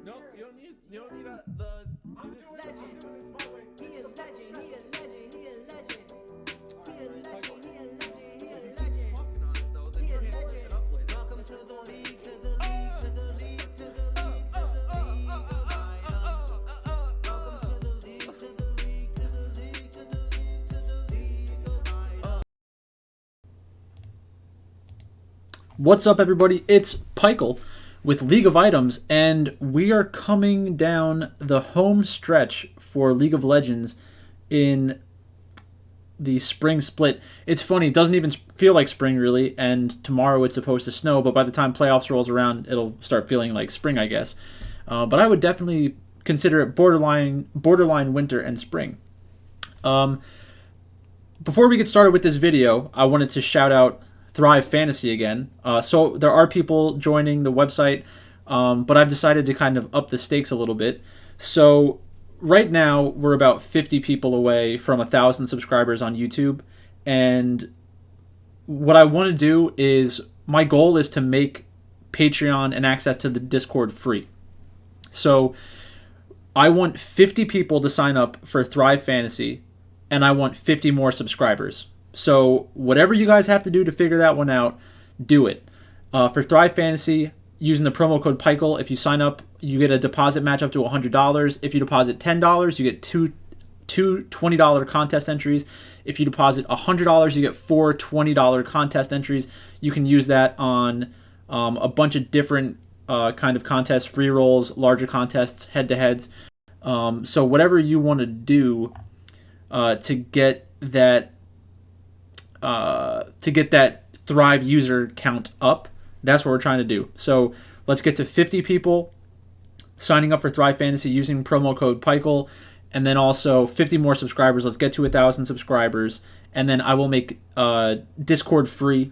No, you don't need the. I'm doing legend. He a legend. He a legend. He a legend. He a legend. He a legend. He a legend. He a legend. Welcome to the league. To the league. To the league. To the league. To the league. Welcome to the league. To the league. To the league. To the league. To the league. What's up, everybody? It's Pikel with League of Items, and we are coming down the home stretch for League of Legends in the spring split. It's funny, it doesn't even feel like spring, really, and tomorrow it's supposed to snow, but by the time playoffs rolls around, it'll start feeling like spring, I guess. But I would definitely consider it borderline winter and spring. Before we get started with this video, I wanted to shout out Thrive Fantasy again. So there are people joining the website, but I've decided to kind of up the stakes a little bit. So right now we're about 50 people away from 1,000 subscribers on YouTube, and what I want to do is, my goal is to make Patreon and access to the Discord free. So I want 50 people to sign up for Thrive Fantasy, and I want 50 more subscribers. So whatever you guys have to do to figure that one out, do it. For Thrive Fantasy, using the promo code PIKEL, if you sign up, you get a deposit match up to $100. If you deposit $10, you get two $20 contest entries. If you deposit $100, you get four $20 contest entries. You can use that on a bunch of different kind of contests, free rolls, larger contests, head-to-heads. So whatever you want to do to get that Thrive user count up, that's what we're trying to do. So let's get to 50 people signing up for Thrive Fantasy using promo code PIKEL, and then also 50 more subscribers. Let's get to 1,000 subscribers, and then I will make Discord free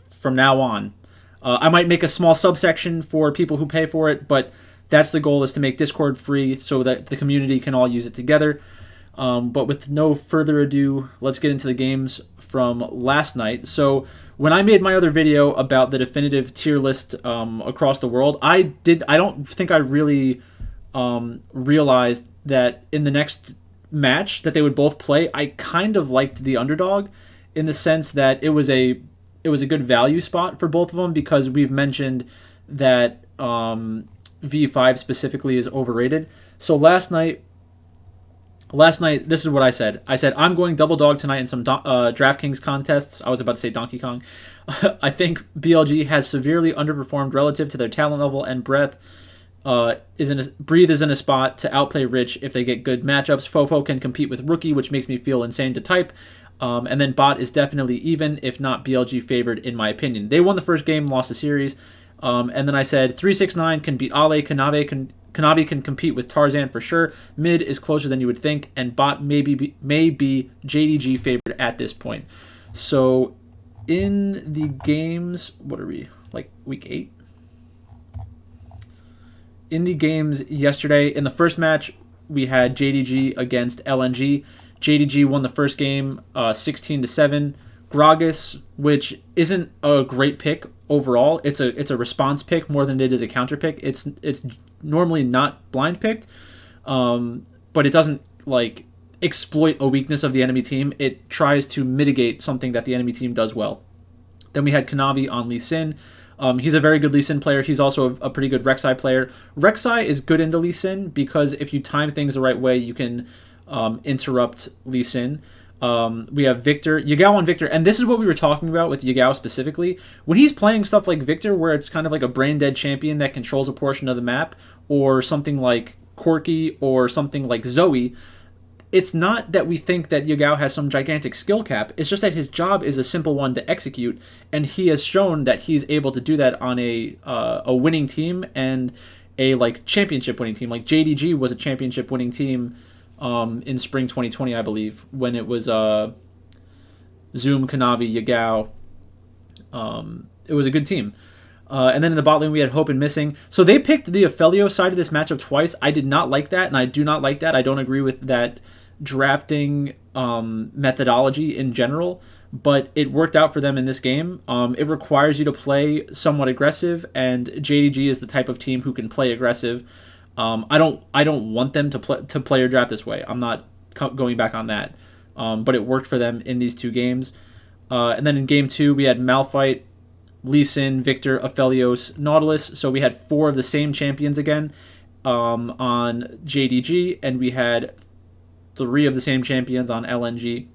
from now on. I might make a small subsection for people who pay for it, but that's the goal, is to make Discord free so that the community can all use it together. But with no further ado, let's get into the games from last night. So when I made my other video about the definitive tier list across the world, I don't think I really realized that in the next match that they would both play, I kind of liked the underdog, in the sense that it was a good value spot for both of them, because we've mentioned that V5 specifically is overrated. So last night, this is what I said. I said, I'm going double dog tonight in some DraftKings contests. I was about to say Donkey Kong. I think BLG has severely underperformed relative to their talent level, and Breath is in a spot to outplay Rich if they get good matchups. Fofo can compete with Rookie, which makes me feel insane to type. And then Bot is definitely even, if not BLG favored, in my opinion. They won the first game, lost the series. And then I said 369 can beat Ale. Kanavi can compete with Tarzan for sure. Mid is closer than you would think, and Bot may be JDG favored at this point. So in the games, what are we, like week 8? In the games yesterday, in the first match, we had JDG against LNG. JDG won the first game 16-7. Gragas, which isn't a great pick overall, it's a response pick more than it is a counter pick. It's normally not blind picked, but it doesn't like exploit a weakness of the enemy team. It tries to mitigate something that the enemy team does well. Then we had Kanavi on Lee Sin. He's a very good Lee Sin player. He's also a pretty good Rek'Sai player. Rek'Sai is good into Lee Sin because if you time things the right way, you can interrupt Lee Sin. We have Victor, Yagao on Victor, and this is what we were talking about with Yagao specifically. When he's playing stuff like Victor, where it's kind of like a brain-dead champion that controls a portion of the map, or something like Corki, or something like Zoe, it's not that we think that Yagao has some gigantic skill cap. It's just that his job is a simple one to execute, and he has shown that he's able to do that on a winning team, and a like championship winning team. Like JDG was a championship winning team in spring 2020, I believe, when it was Zoom, Kanavi, Yagao. It was a good team. And then in the bot lane, we had Hope and Missing. So they picked the Ophelio side of this matchup twice. I did not like that, and I do not like that. I don't agree with that drafting methodology in general. but it worked out for them in this game. It requires you to play somewhat aggressive, and JDG is the type of team who can play aggressive. I don't want them to play or draft this way. I'm not going back on that. But it worked for them in these two games. And then in game 2, we had Malphite, Lee Sin, Victor, Aphelios, Nautilus. So we had 4 of the same champions again on JDG, and we had 3 of the same champions on LNG.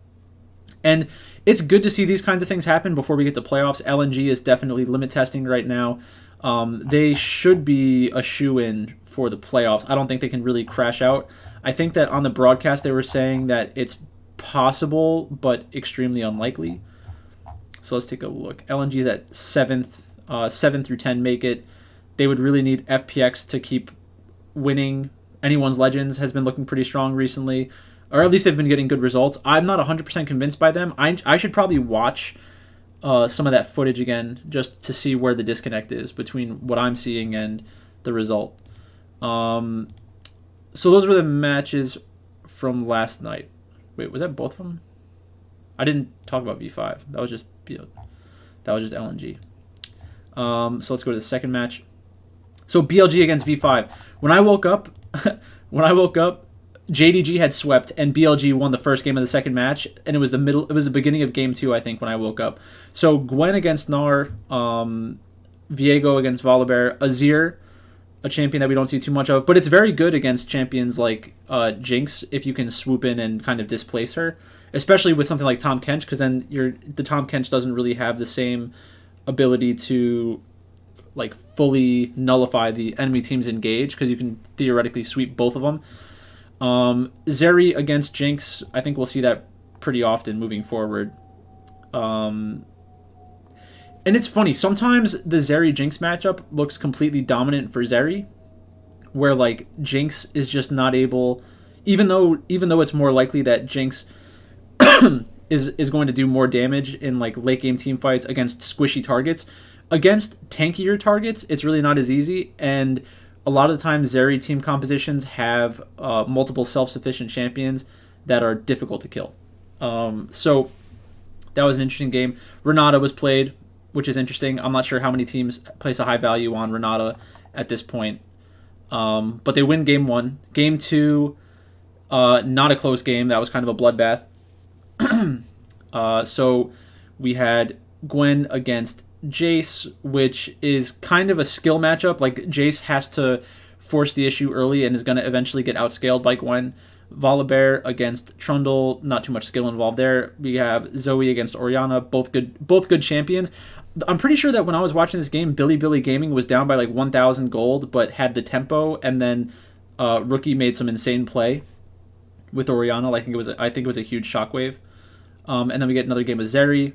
And it's good to see these kinds of things happen before we get to playoffs. LNG is definitely limit testing right now. They should be a shoo-in for the playoffs. I don't think they can really crash out. I think that on the broadcast they were saying that it's possible, but extremely unlikely. So let's take a look. LNG is at 7th. 7 through 10 make it. They would really need FPX to keep winning. Anyone's Legends has been looking pretty strong recently, or at least they've been getting good results. I'm not 100% convinced by them. I should probably watch some of that footage again just to see where the disconnect is between what I'm seeing and the result. So those were the matches from last night. Wait, was that both of them? I didn't talk about V5. That was just LNG. So let's go to the second match. So BLG against V5. When I woke up, JDG had swept and BLG won the first game of the second match, and it was the beginning of game 2, I think, when I woke up. So Gwen against Gnar, Viego against Volibear, Azir, a champion that we don't see too much of, but it's very good against champions like Jinx if you can swoop in and kind of displace her, especially with something like Tahm Kench, because then the Tahm Kench doesn't really have the same ability to like fully nullify the enemy team's engage, because you can theoretically sweep both of them. Zeri against Jinx, I think we'll see that pretty often moving forward. And it's funny, sometimes the Zeri-Jinx matchup looks completely dominant for Zeri, where like Jinx is just not able, even though it's more likely that Jinx is going to do more damage in like late game team fights against squishy targets. Against tankier targets, it's really not as easy, and a lot of the time Zeri team compositions have multiple self-sufficient champions that are difficult to kill. So that was an interesting game. Renata was played, which is interesting. I'm not sure how many teams place a high value on Renata at this point. But they win game 1. Game 2, not a close game. That was kind of a bloodbath. So we had Gwen against Jace, which is kind of a skill matchup. Like, Jace has to force the issue early and is going to eventually get outscaled by Gwen. Volibear against Trundle, not too much skill involved there. We have Zoe against Orianna, both good champions. I'm pretty sure that when I was watching this game, Billy Gaming was down by like 1,000 gold, but had the tempo, and then Rookie made some insane play with Orianna. I think it was a huge shockwave. And then we get another game of Zeri.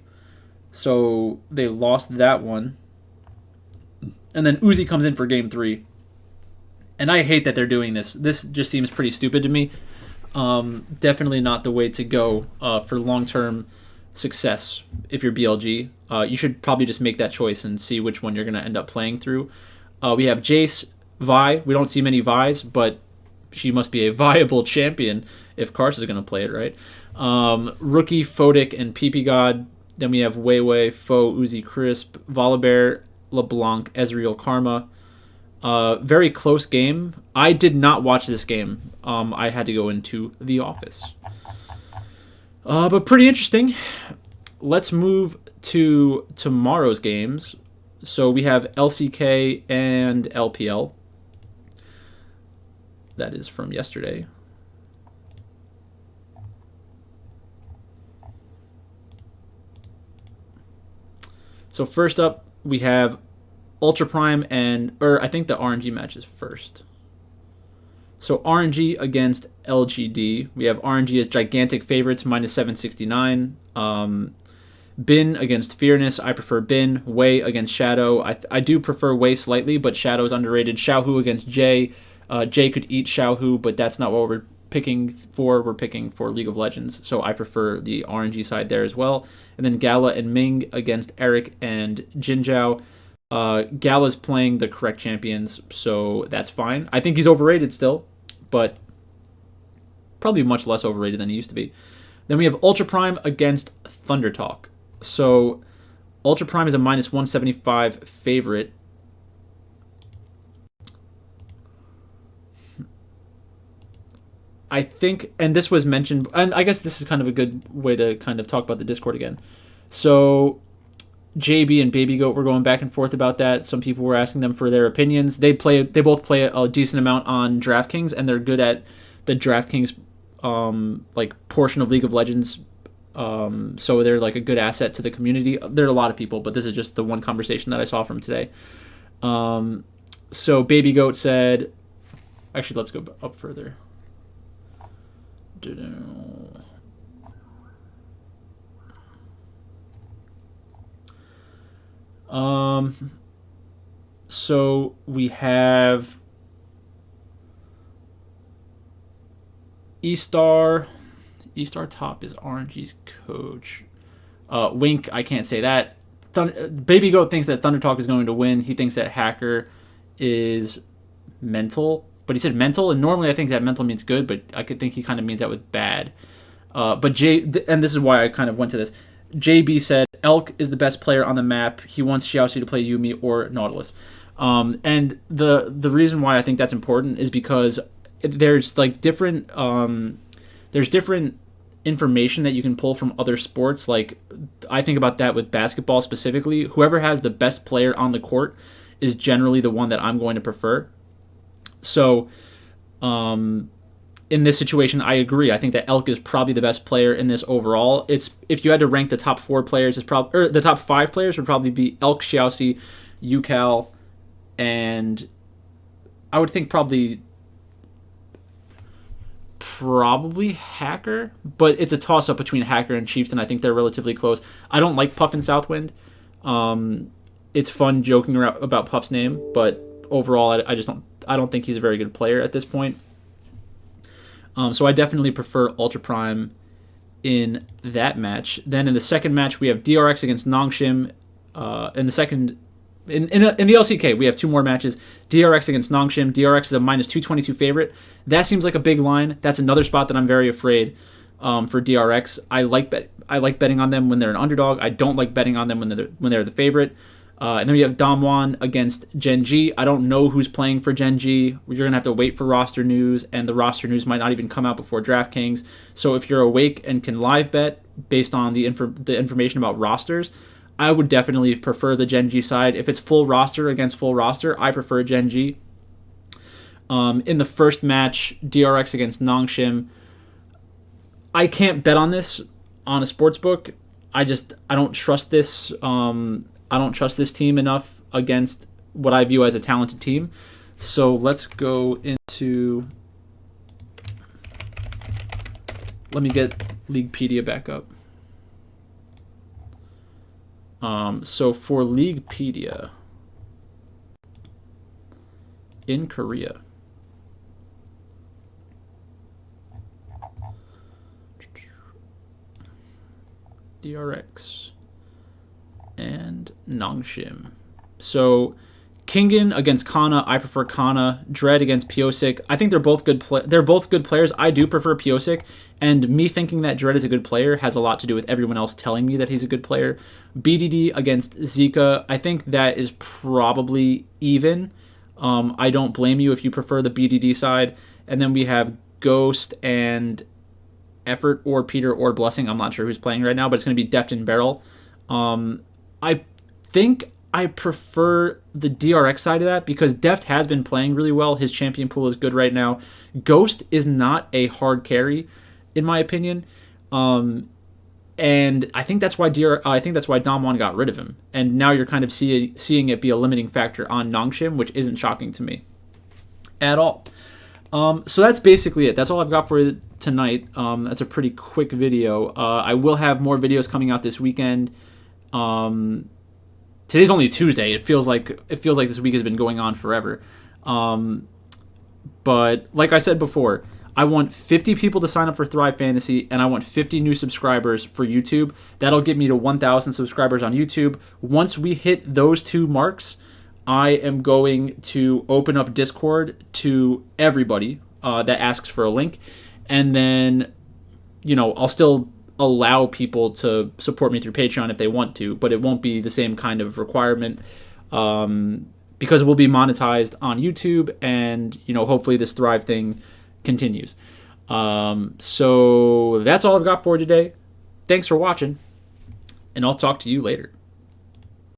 So they lost that one. And then Uzi comes in for game 3. And I hate that they're doing this. This just seems pretty stupid to me. Definitely not the way to go for long-term success if you're BLG. You should probably just make that choice and see which one you're going to end up playing through. We have Jace, Vi. We don't see manyVis, but she must be a viable champion if Karsa is going to play it, right? Rookie, Photic, and PP God. Then we have Weiwei, Foe, Uzi Crisp, Volibear, LeBlanc, Ezreal, Karma. Very close game. I did not watch this game. I had to go into the office. But pretty interesting. Let's move to tomorrow's games. So we have LCK and LPL. That is from yesterday. So first up, we have Ultra Prime I think the RNG match is first. So RNG against LGD. We have RNG as gigantic favorites, minus 769. Bin against Fearness. I prefer Bin. Wei against Shadow. I do prefer Wei slightly, but Shadow's underrated. Xiaohu against Jay. Jay could eat Xiaohu, but that's not what we're picking for. We're picking for League of Legends, so I prefer the RNG side there as well. And then Gala and Ming against Eric and Jinzhao. Gala's playing the correct champions, so that's fine. I think he's overrated still, but probably much less overrated than he used to be. Then we have Ultra Prime against Thunder Talk. So Ultra Prime is a minus 175 favorite. I think, and this was mentioned, and I guess this is kind of a good way to kind of talk about the Discord again. So JB and Baby Goat were going back and forth about that. Some people were asking them for their opinions. They both play a decent amount on DraftKings, and they're good at the DraftKings like portion of League of Legends. So they're like a good asset to the community. There are a lot of people, but this is just the one conversation that I saw from today. So Baby Goat said, actually, let's go up further. So we have E-Star Top is RNG's coach. Wink, I can't say that. Baby Goat thinks that Thunder Talk is going to win. He thinks that Hacker is mental. But he said mental, and normally I think that mental means good, but I could think he kind of means that with bad. And this is why I kind of went to this. JB said, Elk is the best player on the map. He wants Xiaoxi to play Yuumi or Nautilus. And the reason why I think that's important is because there's like different information that you can pull from other sports. Like I think about that with basketball specifically. Whoever has the best player on the court is generally the one that I'm going to prefer. So, in this situation, I agree. I think that Elk is probably the best player in this overall. It's if you had to rank the top 4 players, the top 5 players would probably be Elk, Xiaoxi, UCal, and I would think probably Hacker. But it's a toss up between Hacker and Chieftain. I think they're relatively close. I don't like Puff and Southwind. It's fun joking around about Puff's name, but overall, I don't think he's a very good player at this point. So I definitely prefer Ultra Prime in that match. Then in the second match, we have DRX against Nongshim. In the LCK, we have 2 more matches. DRX against Nongshim. DRX is a minus 222 favorite. That seems like a big line. That's another spot that I'm very afraid for DRX. I like betting on them when they're an underdog. I don't like betting on them when they're the favorite. And then we have Damwon against Gen G. I don't know who's playing for Gen G. You're going to have to wait for roster news, and the roster news might not even come out before DraftKings. So if you're awake and can live bet based on the information about rosters, I would definitely prefer the Gen G side. If it's full roster against full roster, I prefer Gen G. In the first match, DRX against Nongshim, I can't bet on this on a sportsbook. I don't trust this. I don't trust this team enough against what I view as a talented team. So let's go into... Let me get Leaguepedia back up. So for Leaguepedia, in Korea, DRX and Nongshim. So Kingen against Kana, I prefer Kana. Dread against Piosik. I think they're both good. They're both good players. I do prefer Piosik, and me thinking that Dread is a good player has a lot to do with everyone else telling me that he's a good player. BDD against Zika. I think that is probably even. I don't blame you if you prefer the BDD side. And then we have Ghost and Effort or Peter or Blessing. I'm not sure who's playing right now, but it's going to be Deft and Beryl. I think I prefer the DRX side of that because Deft has been playing really well. His champion pool is good right now. Ghost is not a hard carry, in my opinion. And I think that's why Damwon got rid of him. And now you're kind of seeing it be a limiting factor on Nongshim, which isn't shocking to me at all. So that's basically it. That's all I've got for you tonight. That's a pretty quick video. I will have more videos coming out this weekend. Today's only Tuesday. It feels like this week has been going on forever. But like I said before, I want 50 people to sign up for Thrive Fantasy, and I want 50 new subscribers for YouTube. That'll get me to 1,000 subscribers on YouTube. Once we hit those 2 marks, I am going to open up Discord to everybody that asks for a link. And then, I'll still allow people to support me through Patreon if they want to, but it won't be the same kind of requirement because it will be monetized on YouTube, and hopefully this Thrive thing continues. So that's all I've got for today. Thanks for watching, and I'll talk to you later.